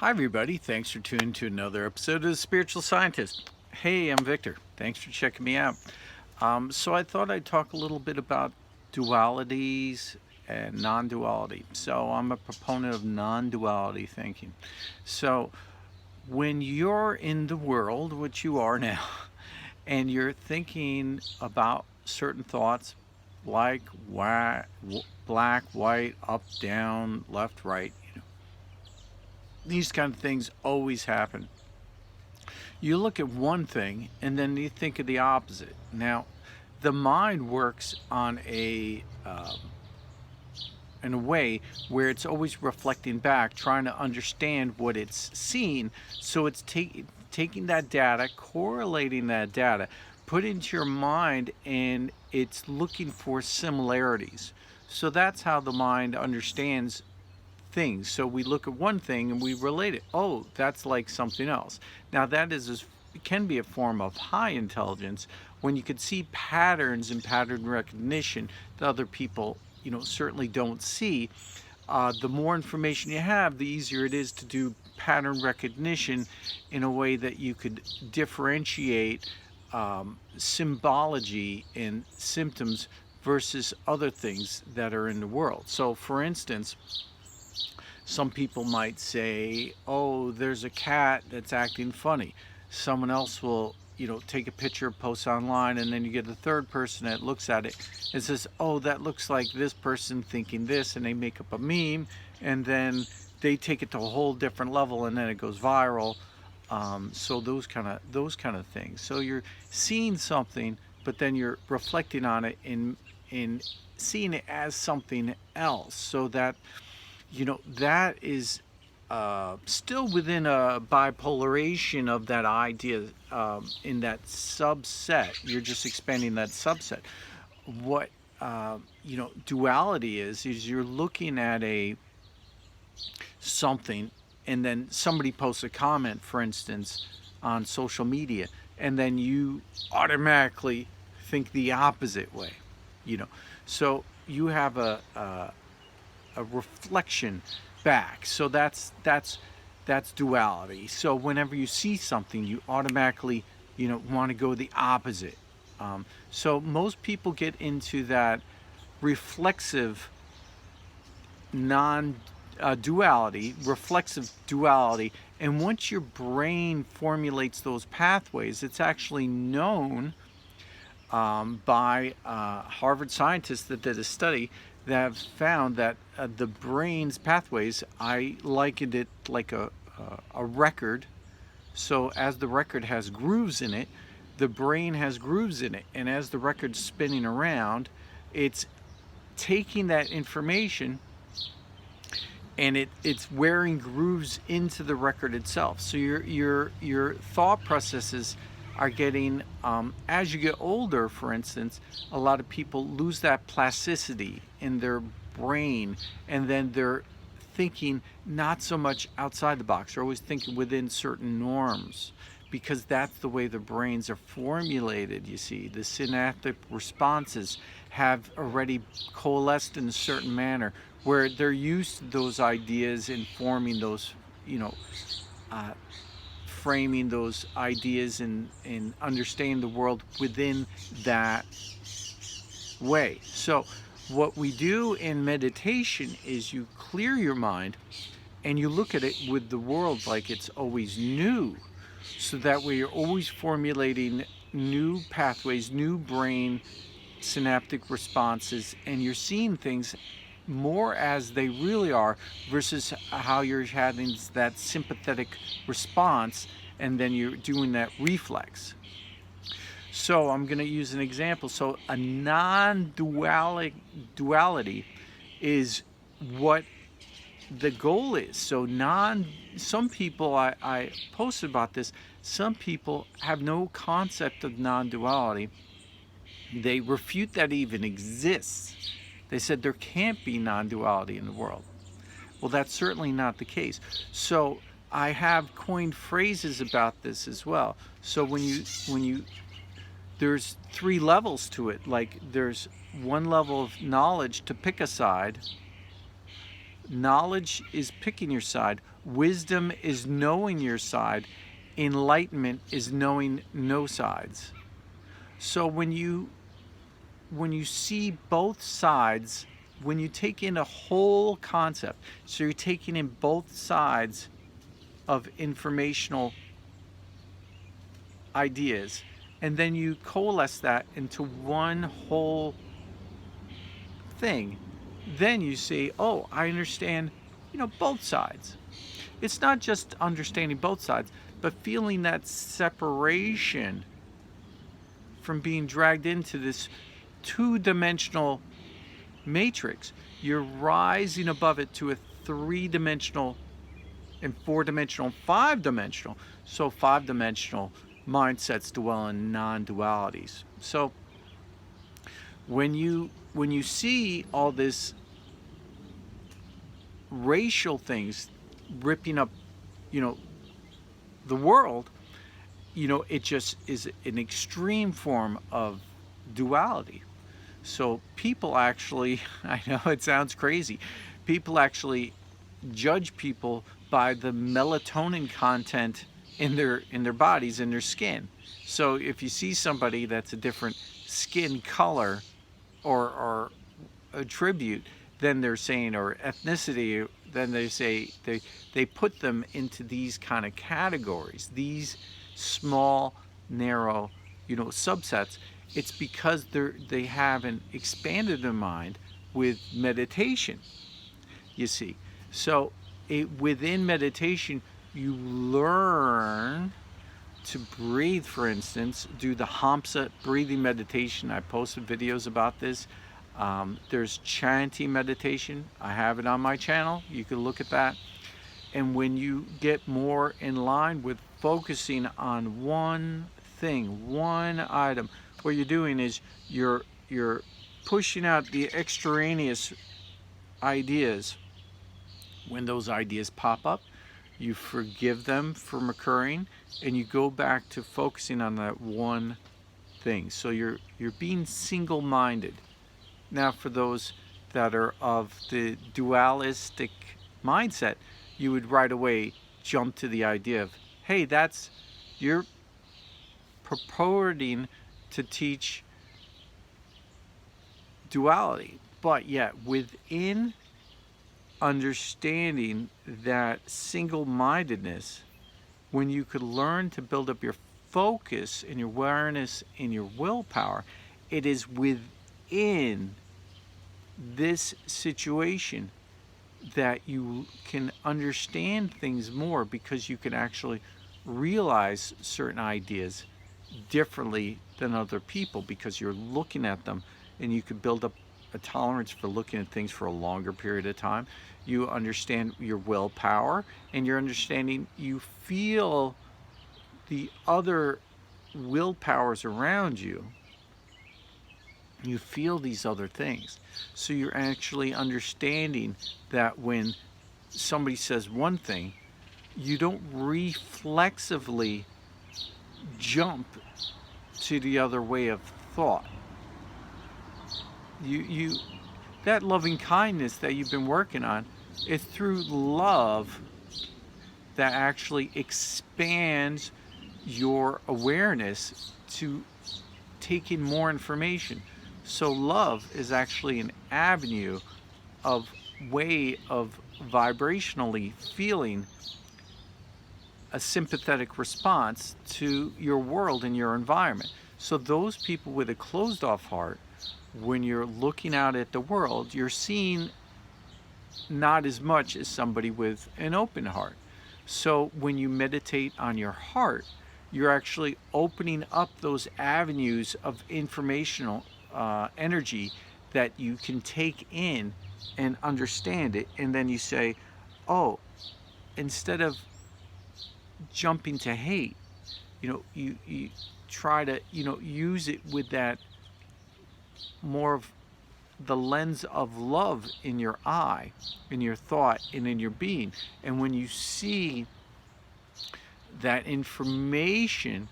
Hi, everybody. Thanks for tuning to another episode of The Spiritual Scientist. Hey, I'm Victor. Thanks for checking me out. So, I thought I'd talk a little bit about dualities and non duality. So, I'm a proponent of non duality thinking. So, when you're in the world, which you are now, and you're thinking about certain thoughts like black, white, up, down, left, right, these kind of things always happen. You look at one thing and then you think of the opposite. Now, the mind works on in a way where it's always reflecting back, trying to understand what it's seeing. So it's taking that data, correlating that data, put into your mind, and it's looking for similarities. So that's how the mind understands things. So we look at one thing and we relate it. Oh, that's like something else. Now that can be a form of high intelligence when you could see patterns and pattern recognition that other people, certainly don't see. The more information you have, the easier it is to do pattern recognition in a way that you could differentiate symbology and symptoms versus other things that are in the world. So, for instance, some people might say, oh, there's a cat that's acting funny. Someone else will, take a picture, post online, and then you get a third person that looks at it and says, oh, that looks like this person thinking this, and they make up a meme, and then they take it to a whole different level, and then it goes viral. So those kind of things. So you're seeing something, but then you're reflecting on it in seeing it as something else. So that is still within a bipolarization of that idea in that subset. You're just expanding that subset. What duality is you're looking at a something, and then somebody posts a comment, for instance, on social media, and then you automatically think the opposite way. So you have a reflection back. So that's duality. So whenever you see something, you automatically want to go the opposite. So most people get into that reflexive non duality, reflexive duality, and once your brain formulates those pathways, it's actually known by Harvard scientists that did a study that have found that the brain's pathways, I likened it like a record. So as the record has grooves in it, the brain has grooves in it. And as the record's spinning around, it's taking that information and it's wearing grooves into the record itself. So your thought processes are getting, as you get older, for instance, a lot of people lose that plasticity in their brain, and then they're thinking not so much outside the box. They're always thinking within certain norms, because that's the way the brains are formulated. You see, the synaptic responses have already coalesced in a certain manner where they're used to those ideas and forming those, framing those ideas and understanding the world within that way. So what we do in meditation is you clear your mind and you look at it with the world like it's always new. So that way you're always formulating new pathways, new brain synaptic responses, and you're seeing things more as they really are versus how you're having that sympathetic response and then you're doing that reflex. So I'm going to use an example. So a non-duality is what the goal is. So some people, I posted about this, some people have no concept of non-duality. They refute that even exists. They said there can't be non-duality in the world. Well, that's certainly not the case. So I have coined phrases about this as well. So when you there's three levels to it. Like there's one level of knowledge to pick a side. Knowledge is picking your side. Wisdom is knowing your side. Enlightenment is knowing no sides. So when you see both sides, when you take in a whole concept, so you're taking in both sides of informational ideas, and then you coalesce that into one whole thing, then you say, oh, I understand, both sides. It's not just understanding both sides, but feeling that separation from being dragged into this two-dimensional matrix. You're rising above it to a three-dimensional and four-dimensional, five-dimensional. So five-dimensional mindsets dwell in non-dualities. So when you see all this racial things ripping up, the world, it just is an extreme form of duality. So people actually, I know it sounds crazy, people actually judge people by the melatonin content in their bodies, in their skin. So if you see somebody that's a different skin color or attribute, then they're saying, or ethnicity, then they say they put them into these kind of categories, these small, narrow, subsets. It's because they haven't expanded their mind with meditation, you see. So within meditation, you learn to breathe, for instance, do the Hamsa breathing meditation. I posted videos about this. There's chanting meditation. I have it on my channel. You can look at that. And when you get more in line with focusing on one thing, one item, what you're doing is you're pushing out the extraneous ideas. When those ideas pop up, you forgive them from occurring, and you go back to focusing on that one thing. So you're being single-minded. Now, for those that are of the dualistic mindset, you would right away jump to the idea of, hey, you're purporting to teach duality, but yet within understanding that single-mindedness, when you could learn to build up your focus and your awareness and your willpower, it is within this situation that you can understand things more, because you can actually realize certain ideas differently than other people, because you're looking at them, and you could build up a tolerance for looking at things for a longer period of time. You understand your willpower, and you're understanding, you feel the other willpowers around you. You feel these other things. So you're actually understanding that when somebody says one thing, you don't reflexively jump to the other way of thought. You that loving kindness that you've been working on, is through love that actually expands your awareness to take in more information. So love is actually an avenue of way of vibrationally feeling a sympathetic response to your world and your environment. So those people with a closed off heart, when you're looking out at the world, you're seeing not as much as somebody with an open heart. So when you meditate on your heart, you're actually opening up those avenues of informational energy that you can take in and understand it. And then you say, oh, instead of jumping to hate, you try to use it with that more of the lens of love in your eye, in your thought, and in your being. And when you see that information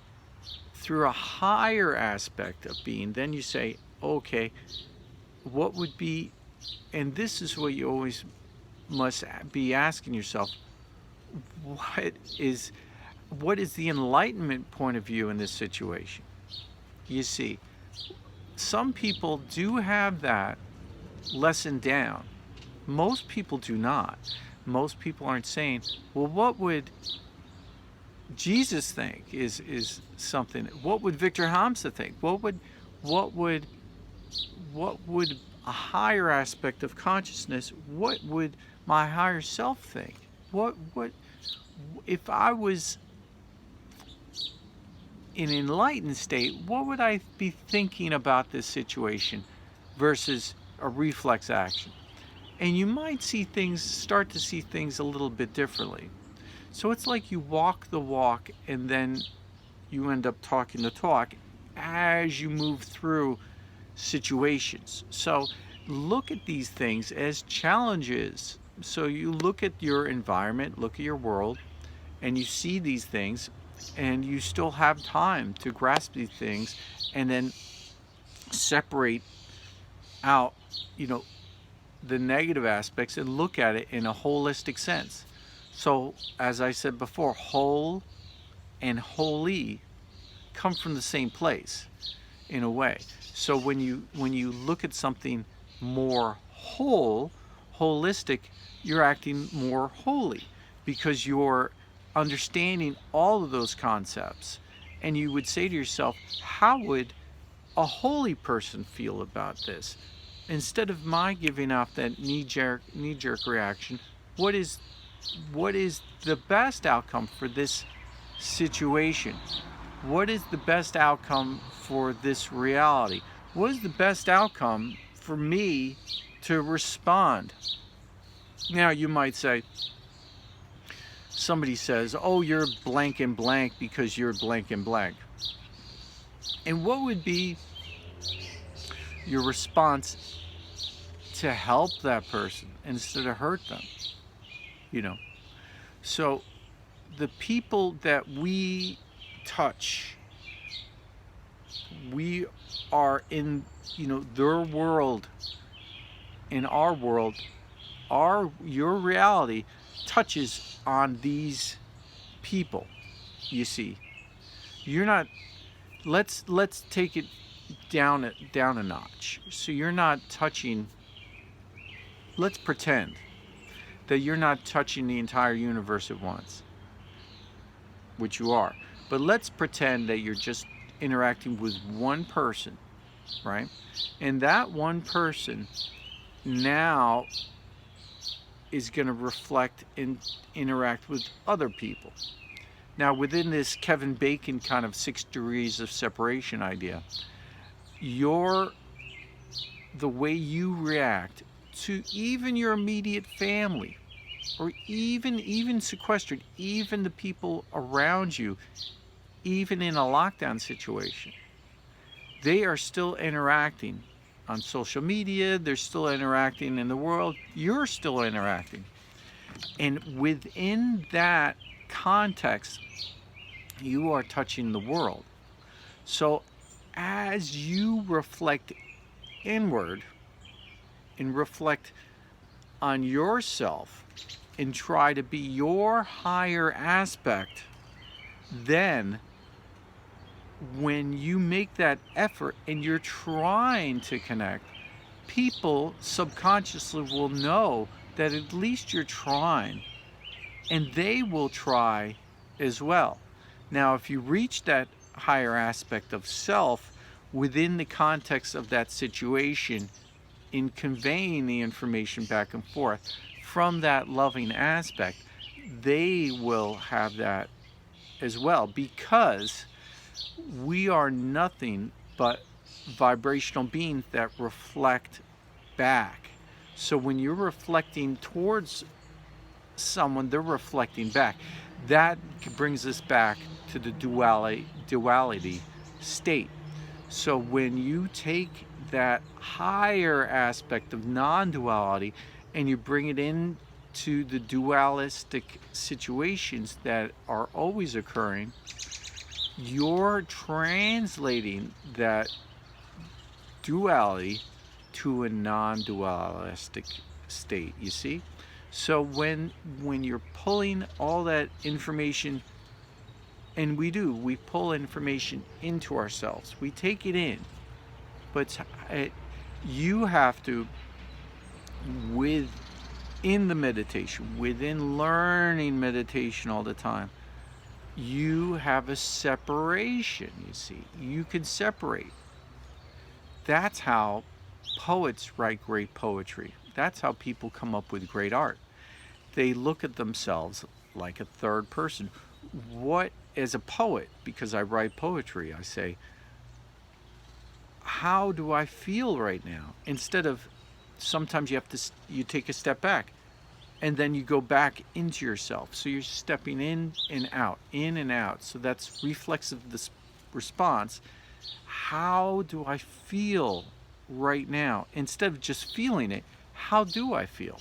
through a higher aspect of being, then you say, okay, what would be, and this is what you always must be asking yourself, what is the enlightenment point of view in this situation? You see, some people do have that lesson down. Most people do not. Most people aren't saying, well, what would Jesus think is something? What would Victor Hamza think? What would a higher aspect of consciousness, what would my higher self think? What if I was in an enlightened state, what would I be thinking about this situation versus a reflex action? And you might start to see things a little bit differently. So it's like you walk the walk and then you end up talking the talk as you move through situations. So look at these things as challenges. So you look at your environment, look at your world, and you see these things, and you still have time to grasp these things and then separate out, the negative aspects and look at it in a holistic sense. So, as I said before, whole and holy come from the same place in a way. So when you look at something more holistic, you're acting more holy because you're understanding all of those concepts. And you would say to yourself, how would a holy person feel about this? Instead of my giving off that knee-jerk reaction, what is the best outcome for this situation? What is the best outcome for this reality? What is the best outcome for me to respond? Now you might say, somebody says, oh, you're blank and blank because you're blank and blank. And what would be your response to help that person instead of hurt them? So the people that we touch, we are in, their world, in our world, your reality touches on these people. You see, you're not. Let's take it down a notch. So you're not touching. Let's pretend that you're not touching the entire universe at once, which you are. But let's pretend that you're just interacting with one person, right? And that one person now is going to reflect and interact with other people. Now, within this Kevin Bacon kind of 6 degrees of separation idea, the way you react to even your immediate family, or even sequestered, even the people around you, even in a lockdown situation, they are still interacting on social media, they're still interacting in the world, you're still interacting. And within that context, you are touching the world. So as you reflect inward and reflect on yourself and try to be your higher aspect, then when you make that effort and you're trying to connect, people subconsciously will know that at least you're trying, and they will try as well. Now, if you reach that higher aspect of self within the context of that situation, in conveying the information back and forth from that loving aspect, they will have that as well, because we are nothing but vibrational beings that reflect back. So when you're reflecting towards someone, they're reflecting back. That brings us back to the duality state. So when you take that higher aspect of non-duality and you bring it into the dualistic situations that are always occurring, you're translating that duality to a non-dualistic state, you see? So when you're pulling all that information, and we pull information into ourselves, we take it in, but you have to, within the meditation, within learning meditation all the time, you have a separation. You see, you can separate. That's how poets write great poetry. That's how people come up with great art. They look at themselves like a third person. What, as a poet, because I write poetry, I say, how do I feel right now? Instead of, sometimes you take a step back and then you go back into yourself. So you're stepping in and out, in and out. So that's reflexive this response. How do I feel right now? Instead of just feeling it, how do I feel?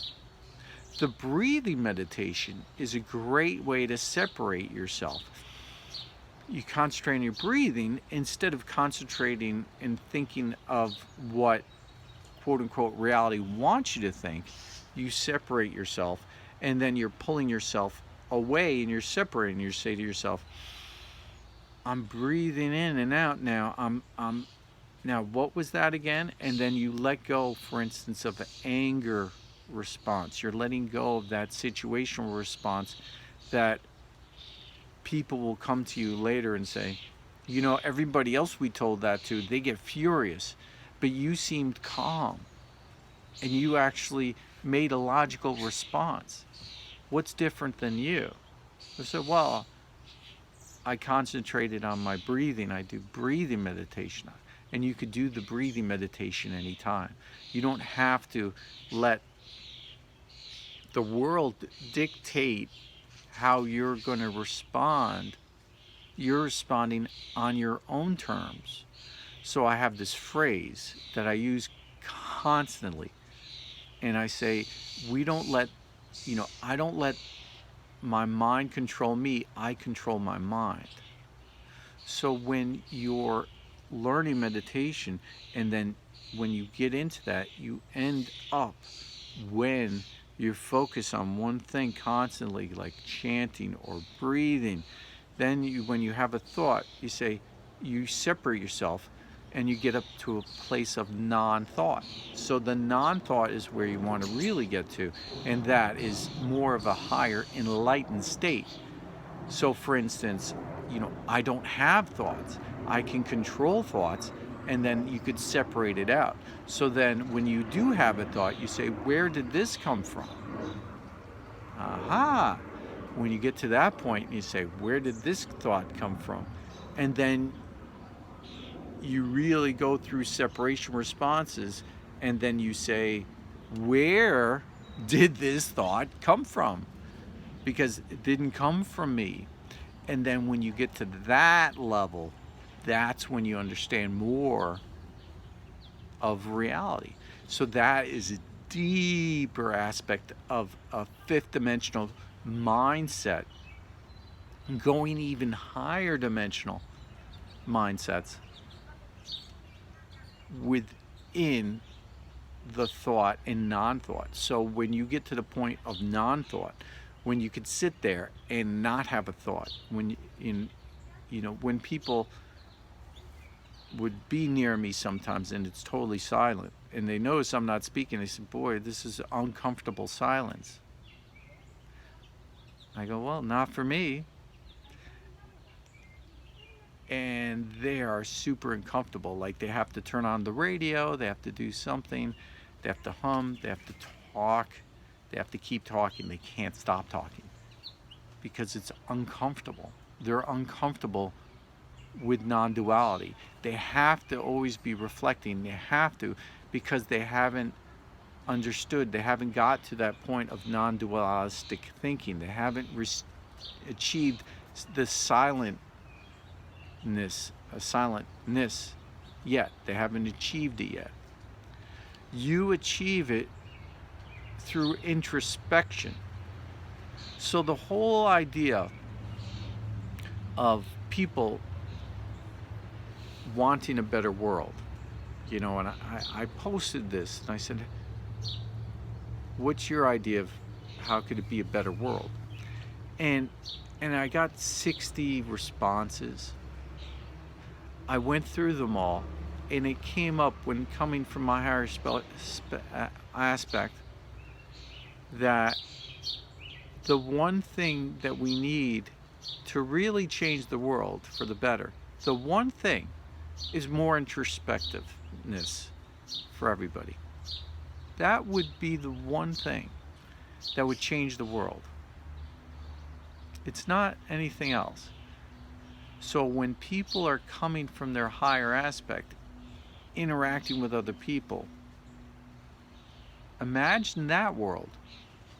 The breathing meditation is a great way to separate yourself. You concentrate on your breathing instead of concentrating and thinking of what quote unquote reality wants you to think. You separate yourself, and then you're pulling yourself away and you're separating. You say to yourself, I'm breathing in and out now. I'm now, what was that again? And then you let go, for instance, of an anger response. You're letting go of that situational response that people will come to you later and say, you know, everybody else we told that to, they get furious, but you seemed calm and you actually made a logical response. What's different than you? I said, well, I concentrated on my breathing. I do breathing meditation. And you could do the breathing meditation anytime. You don't have to let the world dictate how you're going to respond. You're responding on your own terms. So I have this phrase that I use constantly. And I say, we don't let, I don't let my mind control me. I control my mind. So when you're learning meditation, and then when you get into that, you end up, when you focus on one thing constantly, like chanting or breathing, then when you have a thought, you say, you separate yourself and you get up to a place of non-thought. So the non-thought is where you want to really get to, and that is more of a higher enlightened state. So for instance, I don't have thoughts. I can control thoughts, and then you could separate it out. So then when you do have a thought, you say, where did this come from? Aha! When you get to that point, you say, where did this thought come from? And then you really go through separation responses, and then you say, where did this thought come from? Because it didn't come from me. And then when you get to that level, that's when you understand more of reality. So that is a deeper aspect of a fifth dimensional mindset, going even higher dimensional mindsets within the thought and non-thought. So when you get to the point of non-thought, when you could sit there and not have a thought, when when people would be near me sometimes and it's totally silent, and they notice I'm not speaking, they say, boy, this is uncomfortable silence. I go, well, not for me. And they are super uncomfortable. Like, they have to turn on the radio, they have to do something, they have to hum, they have to talk, they have to keep talking, they can't stop talking because it's uncomfortable. They're uncomfortable with non-duality. They have to always be reflecting. They have to, because they haven't understood, they haven't got to that point of non-dualistic thinking. They haven't achieved the silentness yet. They haven't achieved it yet. You achieve it through introspection. So the whole idea of people wanting a better world, and I posted this and I said, what's your idea of how could it be a better world? And I got 60 responses. I went through them all, and it came up, when coming from my higher aspect, that the one thing that we need to really change the world for the better, the one thing, is more introspectiveness for everybody. That would be the one thing that would change the world. It's not anything else. So when people are coming from their higher aspect, interacting with other people, imagine that world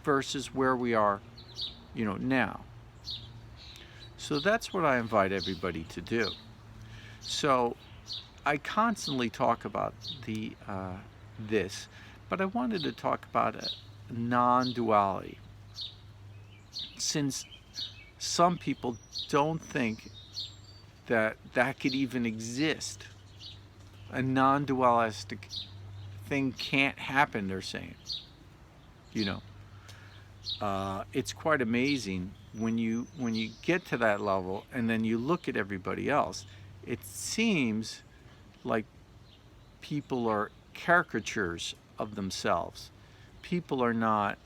versus where we are, now. So that's what I invite everybody to do. So I constantly talk about this, but I wanted to talk about non-duality, since some people don't think that could even exist. A non-dualistic thing can't happen, they're saying. It's quite amazing when you get to that level, and then you look at everybody else. It seems like people are caricatures of themselves. People are not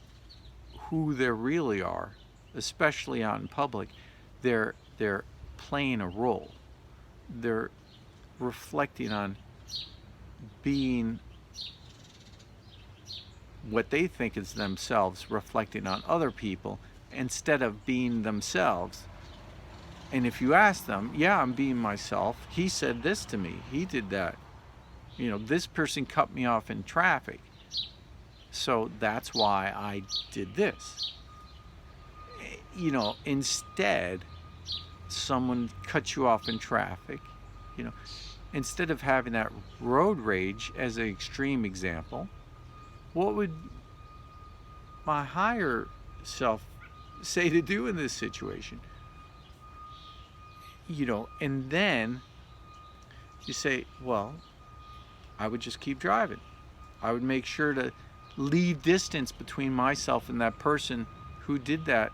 who they really are, especially out in public. They're playing a role. They're reflecting on being what they think is themselves, reflecting on other people instead of being themselves. And if you ask them, yeah, I'm being myself. He said this to me. He did that. This person cut me off in traffic. So that's why I did this. Instead, someone cuts you off in traffic, instead of having that road rage as an extreme example, what would my higher self say to do in this situation? And then you say, well, I would just keep driving. I would make sure to leave distance between myself and that person who did that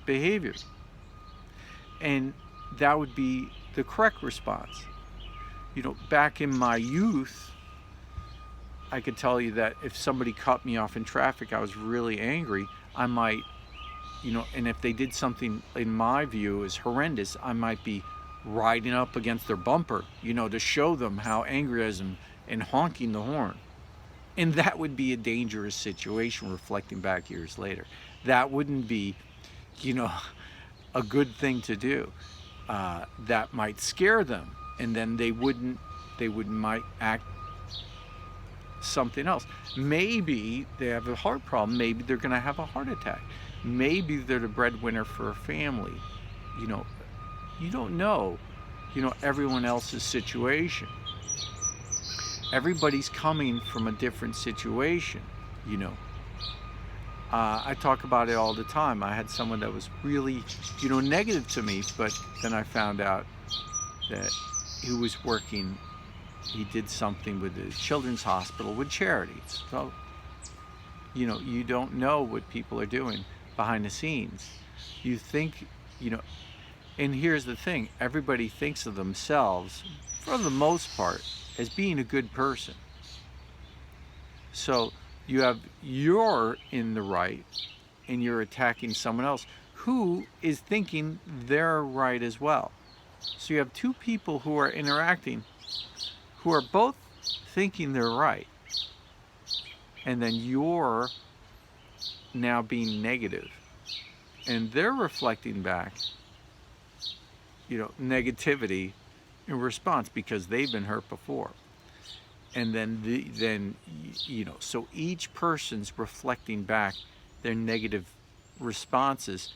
behavior. And that would be the correct response. Back in my youth, I could tell you that if somebody cut me off in traffic, I was really angry. I might, and if they did something in my view is horrendous, I might be riding up against their bumper, to show them how angry I am, and honking the horn. And that would be a dangerous situation reflecting back years later. That wouldn't be, a good thing to do. That might scare them, and then they might act something else. Maybe they have a heart problem. Maybe they're going to have a heart attack. Maybe they're the breadwinner for a family. You don't know, everyone else's situation. Everybody's coming from a different situation, I talk about it all the time. I had someone that was really, negative to me, but then I found out that he was working, he did something with the children's hospital with charities. So, you don't know what people are doing behind the scenes. You think, and here's the thing, everybody thinks of themselves, for the most part, as being a good person. So you're in the right, and you're attacking someone else who is thinking they're right as well. So you have two people who are interacting, who are both thinking they're right, and then you're now being negative, and they're reflecting back, negativity in response because they've been hurt before. And then so each person's reflecting back their negative responses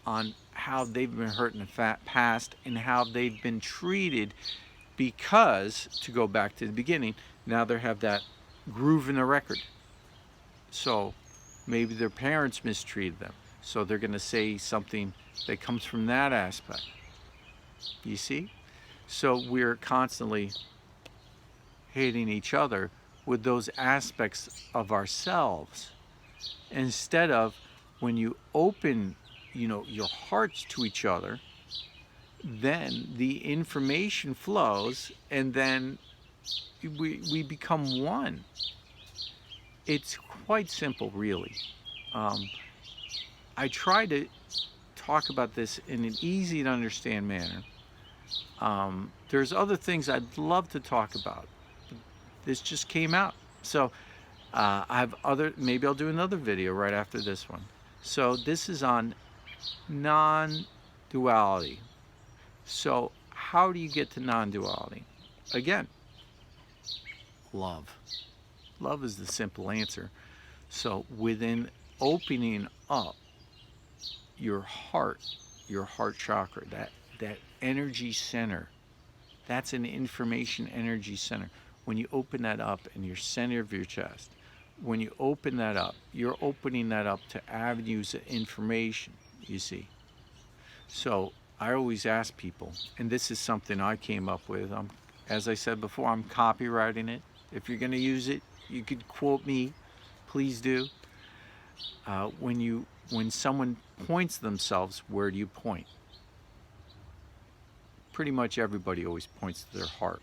on how they've been hurt in the past and how they've been treated, because, to go back to the beginning, now they have that groove in the record. So maybe their parents mistreated them, so they're going to say something that comes from that aspect. You see? So we're constantly hating each other with those aspects of ourselves. instead of when you open, your hearts to each other, then the information flows, and then we become one. It's quite simple, really. um, I try to talk about this in an easy to understand manner. There's other things I'd love to talk about. This just came out. So I have maybe I'll do another video right after this one. So this is on non-duality. So how do you get to non-duality? Again, love. Love is the simple answer. So within opening up your heart chakra, that energy center, that's an information energy center. When you open that up in your center of your chest, when you open that up, you're opening that up to avenues of information, you see. So I always ask people, and this is something I came up with. As I said before, I'm copywriting it. If you're going to use it, you could quote me, please do. When someone points themselves, where do you point? Pretty much everybody always points to their heart.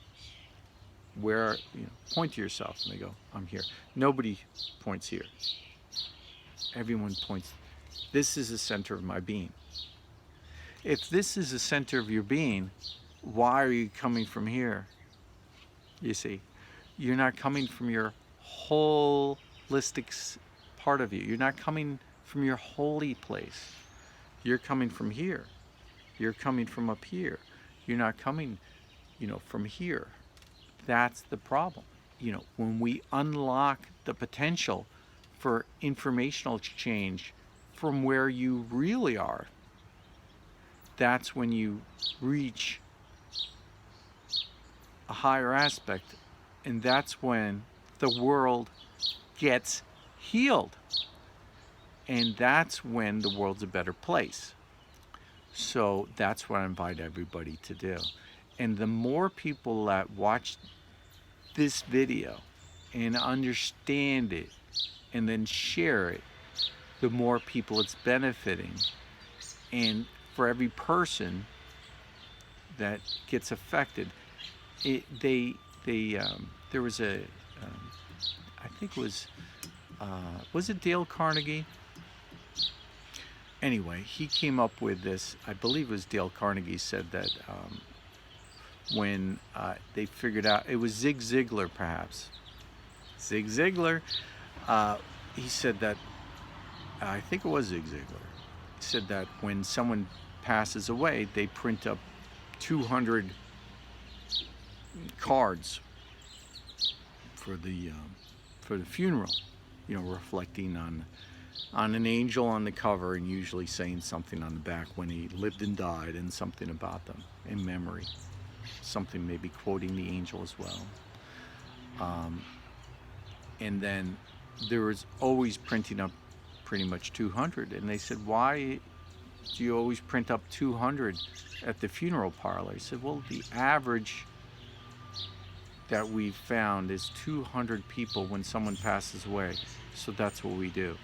Point to yourself, and they go, I'm here. Nobody points here. Everyone points. This is the center of my being. If this is the center of your being, why are you coming from here? You see, you're not coming from your holistic part of you. You're not coming from your holy place. You're coming from here. You're coming from up here. You're not coming, from here. That's the problem. When we unlock the potential for informational exchange from where you really are, that's when you reach a higher aspect, and that's when the world gets healed. And that's when the world's a better place. So that's what I invite everybody to do. And the more people that watch this video and understand it and then share it, the more people it's benefiting. And for every person that gets affected, there was I think it was it Dale Carnegie? Anyway, he came up with this. I believe it was Dale Carnegie said that when they figured out, it was Zig Ziglar perhaps. Zig Ziglar, he said that, I think it was Zig Ziglar, he said that when someone passes away, they print up 200 cards for the funeral, reflecting on an angel on the cover, and usually saying something on the back when he lived and died, and something about them in memory, something maybe quoting the angel as well. And then there was always printing up pretty much 200, and they said, why do you always print up 200 at the funeral parlor? He said, well, the average that we've found is 200 people when someone passes away, so that's what we do.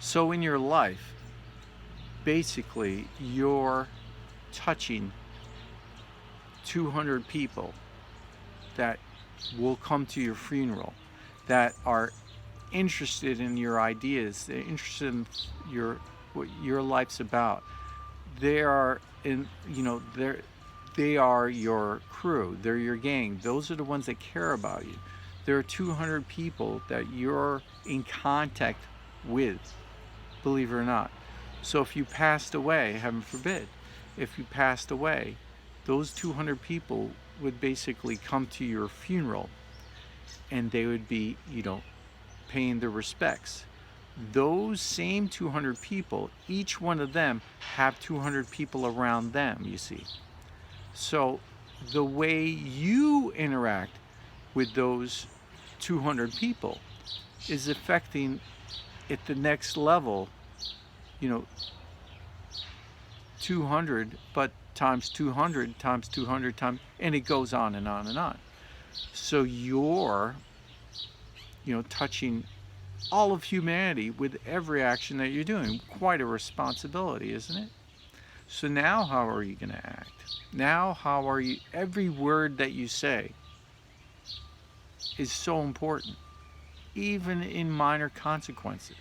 So in your life, basically, you're touching 200 people that will come to your funeral, that are interested in your ideas, they're interested in what your life's about. They are they are your crew, they're your gang. Those are the ones that care about you. There are 200 people that you're in contact with, believe it or not. So if you passed away, heaven forbid, if you passed away, those 200 people would basically come to your funeral, and they would be, paying their respects. Those same 200 people, each one of them have 200 people around them, you see. So the way you interact with those 200 people is affecting at the next level, 200, but times 200 times 200 times, and it goes on and on and on. So you're, touching all of humanity with every action that you're doing. Quite a responsibility, isn't it? So now how are you going to act? Now how are you, every word that you say is so important, even in minor consequences.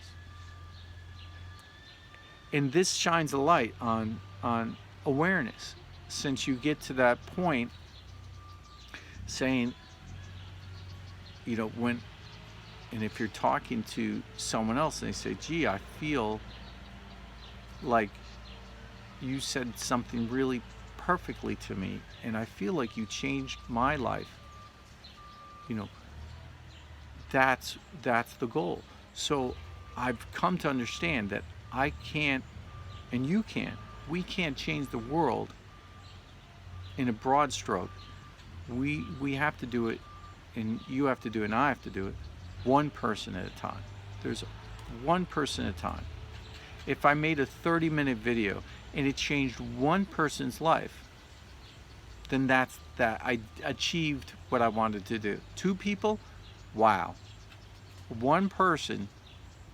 And this shines a light on awareness, since you get to that point saying, you know, when, and if you're talking to someone else and they say, gee, I feel like you said something really perfectly to me, and I feel like you changed my life, you know, that's the goal. So I've come to understand that I can't, and you can't, we can't change the world in a broad stroke. We have to do it, and you have to do it, and I have to do it, one person at a time. There's one person at a time. If I made a 30-minute video and it changed one person's life, then that's that. I achieved what I wanted to do. 2 people, wow. 1 person,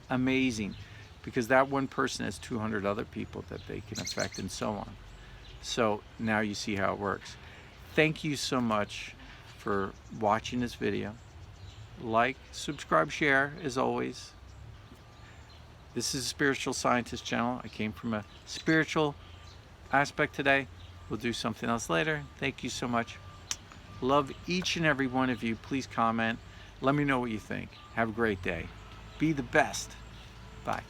amazing, because that 1 person has 200 other people that they can affect, and so on. So now you see how it works. Thank you so much for watching this video. Like, subscribe, share, as always. This is a Spiritual Scientist channel. I came from a spiritual aspect today. We'll do something else later. Thank you so much. Love each and every one of you. Please comment. Let me know what you think. Have a great day. Be the best. Bye.